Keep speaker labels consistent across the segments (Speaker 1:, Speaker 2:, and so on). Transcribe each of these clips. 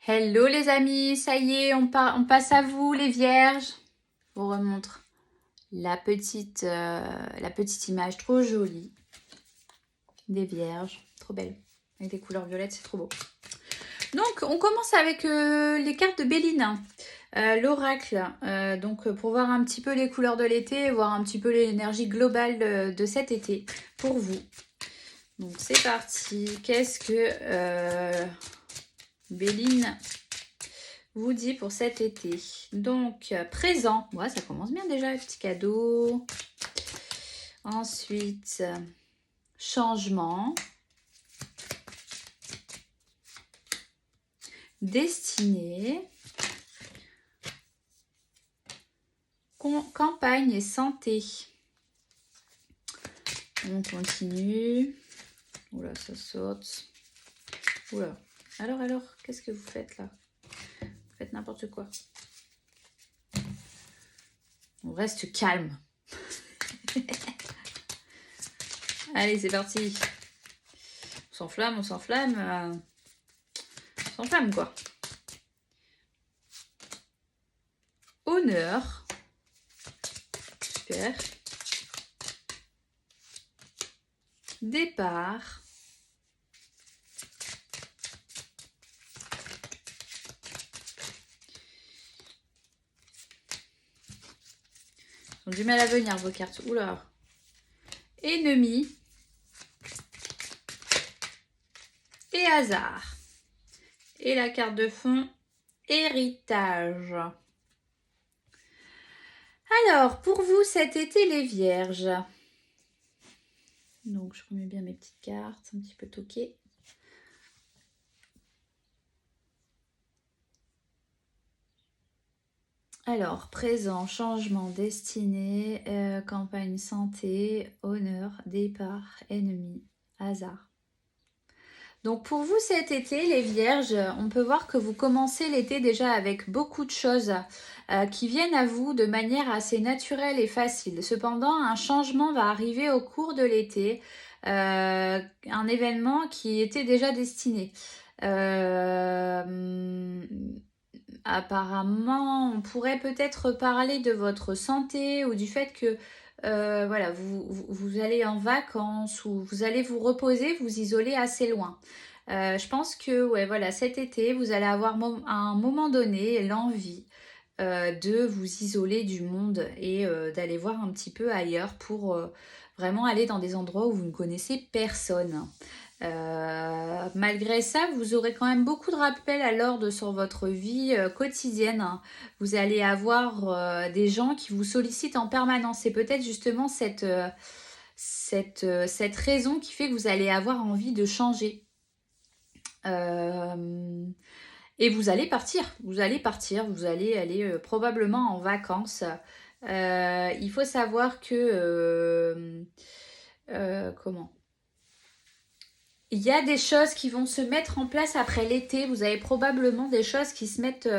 Speaker 1: Hello les amis, ça y est, on passe à vous les vierges. Je vous remontre la petite image trop jolie des vierges, trop belle, avec des couleurs violettes, c'est trop beau. Donc on commence avec les cartes de Béline, l'oracle, donc pour voir un petit peu les couleurs de l'été, voir un petit peu l'énergie globale de cet été pour vous. Donc c'est parti, qu'est-ce que Béline vous dit pour cet été? Donc, présent. Ouais, ça commence bien déjà, petit cadeau. Ensuite, changement. Destinée. Campagne et santé. On continue. Oula, ça saute. Oula. Alors, qu'est-ce que vous faites là? Vous faites n'importe quoi. On reste calme. Allez, c'est parti. On s'enflamme. On s'enflamme quoi. Honneur. Super. Départ. Ils ont du mal à venir vos cartes. Oula. Ennemi. Et hasard. Et la carte de fond, héritage. Alors, pour vous cet été les vierges. Donc, je remets bien mes petites cartes, un petit peu toquées. Alors, présent, changement, destinée, campagne, santé, honneur, départ, ennemi, hasard. Donc pour vous cet été, les vierges, on peut voir que vous commencez l'été déjà avec beaucoup de choses qui viennent à vous de manière assez naturelle et facile. Cependant, un changement va arriver au cours de l'été, un événement qui était déjà destiné. Apparemment, on pourrait peut-être parler de votre santé ou du fait que voilà, vous allez en vacances ou vous allez vous reposer, vous isoler assez loin. Je pense que ouais, voilà, cet été, vous allez avoir à un moment donné l'envie de vous isoler du monde et d'aller voir un petit peu ailleurs pour vraiment aller dans des endroits où vous ne connaissez personne. Malgré ça, vous aurez quand même beaucoup de rappels à l'ordre sur votre vie quotidienne. Vous allez avoir des gens qui vous sollicitent en permanence. C'est peut-être justement cette raison qui fait que vous allez avoir envie de changer. Et vous allez partir. Vous allez aller probablement en vacances. Il faut savoir que... comment il y a des choses qui vont se mettre en place après l'été. Vous avez probablement des choses qui se mettent,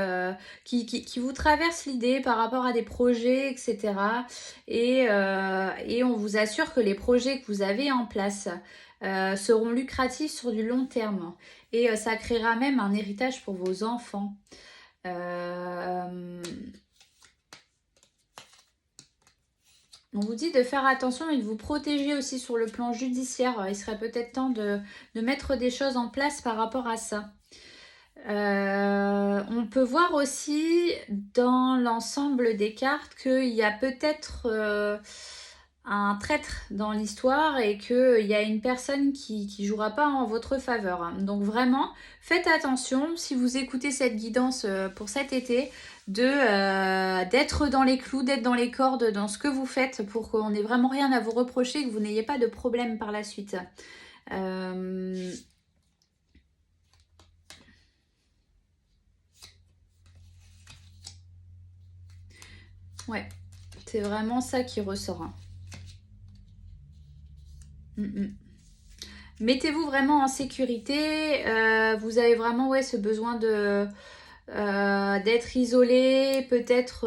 Speaker 1: qui vous traversent l'idée par rapport à des projets, etc. Et on vous assure que les projets que vous avez en place seront lucratifs sur du long terme. Et ça créera même un héritage pour vos enfants. On vous dit de faire attention et de vous protéger aussi sur le plan judiciaire. Il serait peut-être temps de mettre des choses en place par rapport à ça. On peut voir aussi dans l'ensemble des cartes qu'il y a peut-être un traître dans l'histoire et qu'il y a une personne qui jouera pas en votre faveur. Donc vraiment, faites attention si vous écoutez cette guidance pour cet été, d'être dans les clous, d'être dans les cordes, dans ce que vous faites pour qu'on n'ait vraiment rien à vous reprocher, que vous n'ayez pas de problème par la suite. Ouais, c'est vraiment ça qui ressort. Mettez-vous vraiment en sécurité. Vous avez vraiment ce besoin d'être isolé, peut-être,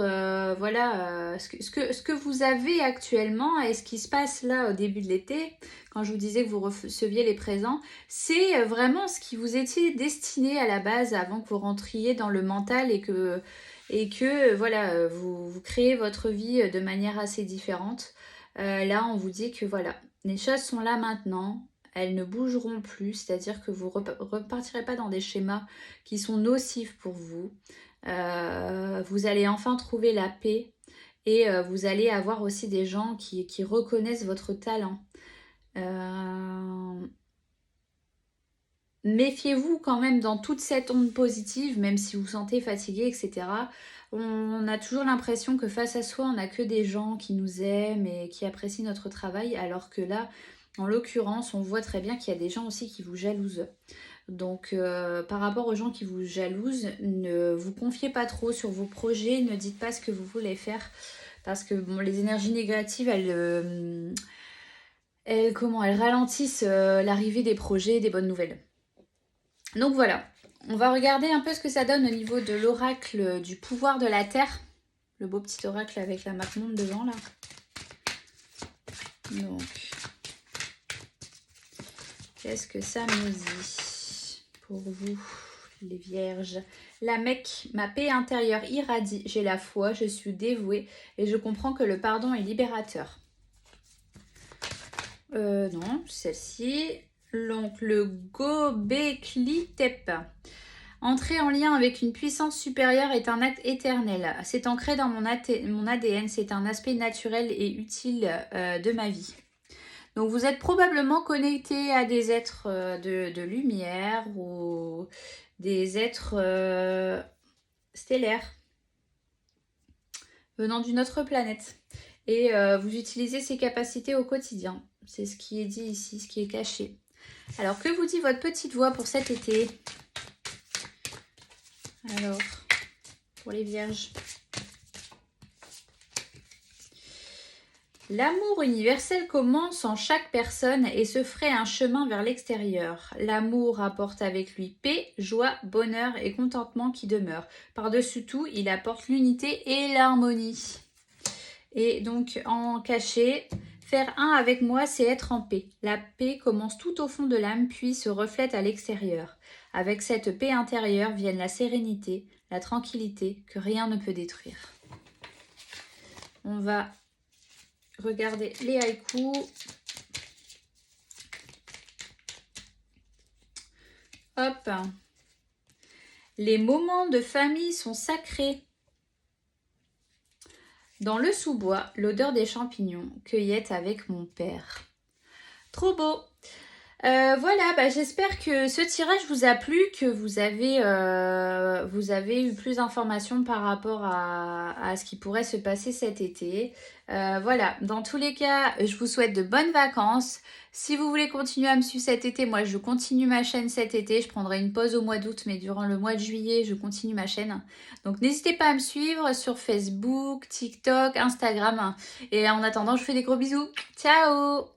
Speaker 1: voilà, ce que vous avez actuellement et ce qui se passe là au début de l'été, quand je vous disais que vous receviez les présents, c'est vraiment ce qui vous était destiné à la base avant que vous rentriez dans le mental et que voilà, vous créez votre vie de manière assez différente. Là, on vous dit que voilà, les choses sont là maintenant. Elles ne bougeront plus, c'est-à-dire que vous ne repartirez pas dans des schémas qui sont nocifs pour vous. Vous allez enfin trouver la paix et vous allez avoir aussi des gens qui reconnaissent votre talent. Méfiez-vous quand même dans toute cette onde positive, même si vous vous sentez fatigué, etc. On a toujours l'impression que face à soi, on n'a que des gens qui nous aiment et qui apprécient notre travail, alors que là, en l'occurrence, on voit très bien qu'il y a des gens aussi qui vous jalousent. Donc par rapport aux gens qui vous jalousent, ne vous confiez pas trop sur vos projets, ne dites pas ce que vous voulez faire, parce que bon, les énergies négatives, elles ralentissent l'arrivée des projets et des bonnes nouvelles. Donc voilà, on va regarder un peu ce que ça donne au niveau de l'oracle du pouvoir de la Terre. Le beau petit oracle avec la map monde devant là. Donc, qu'est-ce que ça nous dit pour vous, les vierges? La Mecque, ma paix intérieure irradie. J'ai la foi, je suis dévouée et je comprends que le pardon est libérateur. Non, celle-ci. Donc le Gobekli Tepe. Entrer en lien avec une puissance supérieure est un acte éternel. C'est ancré dans mon ADN, c'est un aspect naturel et utile de ma vie. Donc vous êtes probablement connecté à des êtres de lumière ou des êtres stellaires venant d'une autre planète. Et vous utilisez ces capacités au quotidien. C'est ce qui est dit ici, ce qui est caché. Alors, que vous dit votre petite voix pour cet été? Alors, pour les vierges. L'amour universel commence en chaque personne et se ferait un chemin vers l'extérieur. L'amour apporte avec lui paix, joie, bonheur et contentement qui demeurent. Par-dessus tout, il apporte l'unité et l'harmonie. Et donc, en cachet, faire un avec moi, c'est être en paix. La paix commence tout au fond de l'âme, puis se reflète à l'extérieur. Avec cette paix intérieure viennent la sérénité, la tranquillité que rien ne peut détruire. On va regarder les haïkus. Hop. Les moments de famille sont sacrés. Dans le sous-bois, l'odeur des champignons, cueillette avec mon père. Trop beau! Voilà, j'espère que ce tirage vous a plu, que vous avez eu plus d'informations par rapport à ce qui pourrait se passer cet été. Voilà, dans tous les cas, je vous souhaite de bonnes vacances. Si vous voulez continuer à me suivre cet été, moi je continue ma chaîne cet été. Je prendrai une pause au mois d'août, mais durant le mois de juillet, je continue ma chaîne. Donc n'hésitez pas à me suivre sur Facebook, TikTok, Instagram. Et en attendant, je vous fais des gros bisous. Ciao!